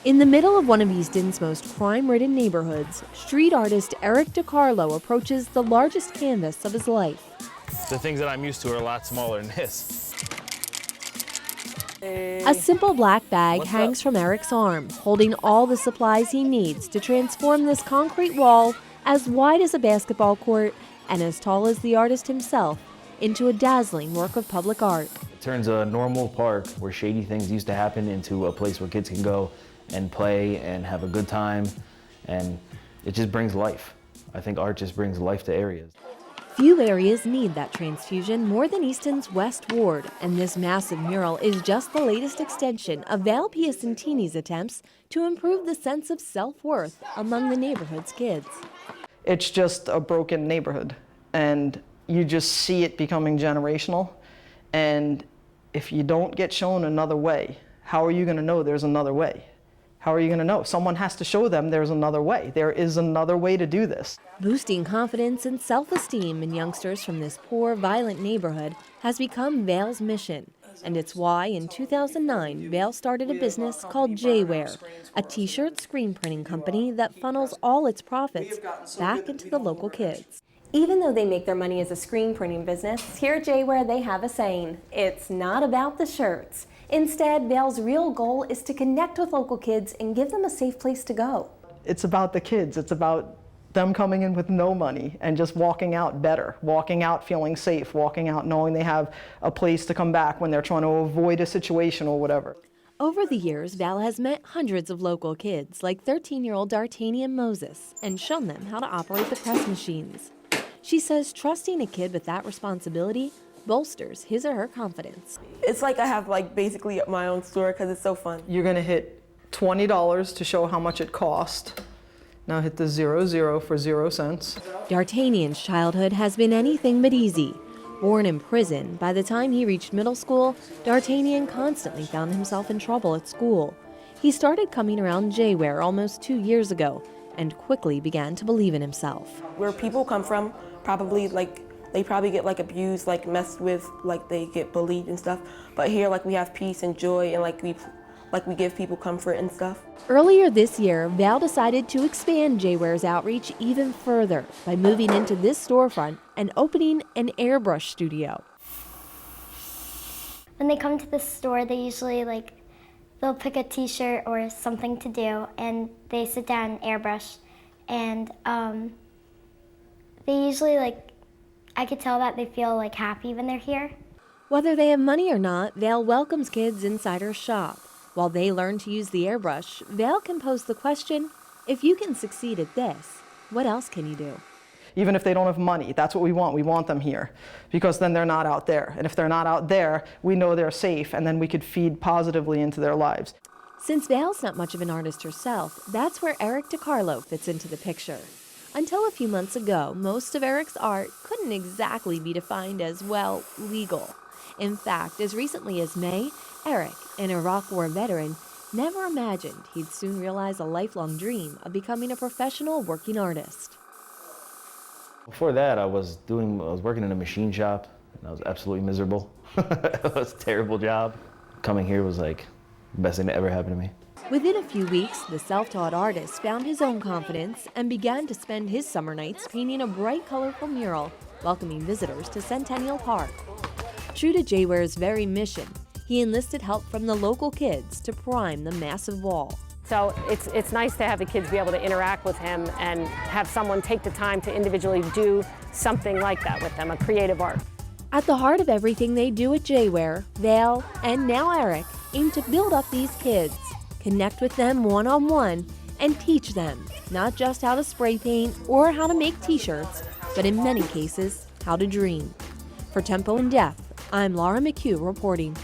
In the middle of one of Easton's most crime-ridden neighborhoods, street artist Eric Decarlo approaches the largest canvas of his life. The things that I'm used to are a lot smaller than this. A simple black bag hangs from Eric's arm, holding all the supplies he needs to transform this concrete wall as wide as a basketball court and as tall as the artist himself into a dazzling work of public art. It turns a normal park where shady things used to happen into a place where kids can go and play and have a good time, and it just brings life. I think art just brings life to areas. Few areas need that transfusion more than Easton's West Ward, and this massive mural is just the latest extension of Val Piacentini's attempts to improve the sense of self-worth among the neighborhood's kids. It's just a broken neighborhood, and you just see it becoming generational, and if you don't get shown another way, how are you going to know there's another way? How are you going to know? Someone has to show them there's another way. There is another way to do this. Boosting confidence and self-esteem in youngsters from this poor, violent neighborhood has become Val's mission. And it's why, in 2009, Val started a business called J-Wear, a t-shirt screen printing company that funnels all its profits back into the local kids. Even though they make their money as a screen printing business, here at J-Wear they have a saying, it's not about the shirts. Instead, Val's real goal is to connect with local kids and give them a safe place to go. It's about the kids. It's about them coming in with no money and just walking out better, walking out feeling safe, walking out knowing they have a place to come back when they're trying to avoid a situation or whatever. Over the years, Val has met hundreds of local kids, like 13-year-old D'Artagnan Moses, and shown them how to operate the press machines. She says trusting a kid with that responsibility bolsters his or her confidence. It's like I have basically my own store because it's so fun. You're going to hit $20 to show how much it cost. Now hit the 00 for 0 cents. D'Artagnan's childhood has been anything but easy. Born in prison, by the time he reached middle school, D'Artagnan constantly found himself in trouble at school. He started coming around J-Wear almost 2 years ago and quickly began to believe in himself. Where people come from, probably they probably get abused, messed with, they get bullied and stuff. But here we have peace and joy, and we give people comfort and stuff. Earlier this year, Val decided to expand J-Wear's outreach even further by moving into this storefront and opening an airbrush studio. When they come to the store, they usually they'll pick a t-shirt or something to do, and they sit down and airbrush. And they usually I could tell that they feel happy when they're here. Whether they have money or not, Val welcomes kids inside her shop. While they learn to use the airbrush, Val can pose the question, if you can succeed at this, what else can you do? Even if they don't have money, that's what we want. We want them here because then they're not out there. And if they're not out there, we know they're safe, and then we could feed positively into their lives. Since Val's not much of an artist herself, that's where Eric Decarlo fits into the picture. Until a few months ago, most of Eric's art couldn't exactly be defined as, well, legal. In fact, as recently as May, Eric, an Iraq War veteran, never imagined he'd soon realize a lifelong dream of becoming a professional working artist. Before that, I was working in a machine shop, and I was absolutely miserable. It was a terrible job. Coming here was the best thing that ever happened to me. Within a few weeks, the self-taught artist found his own confidence and began to spend his summer nights painting a bright, colorful mural, welcoming visitors to Centennial Park. True to J-Wear's very mission, he enlisted help from the local kids to prime the massive wall. So it's nice to have the kids be able to interact with him and have someone take the time to individually do something like that with them, a creative art. At the heart of everything they do at J-Wear, Val, and now Eric, aim to build up these kids, connect with them one-on-one, and teach them not just how to spray paint or how to make t-shirts, but in many cases, how to dream. For Tempo and Depth, I'm Laura McHugh reporting.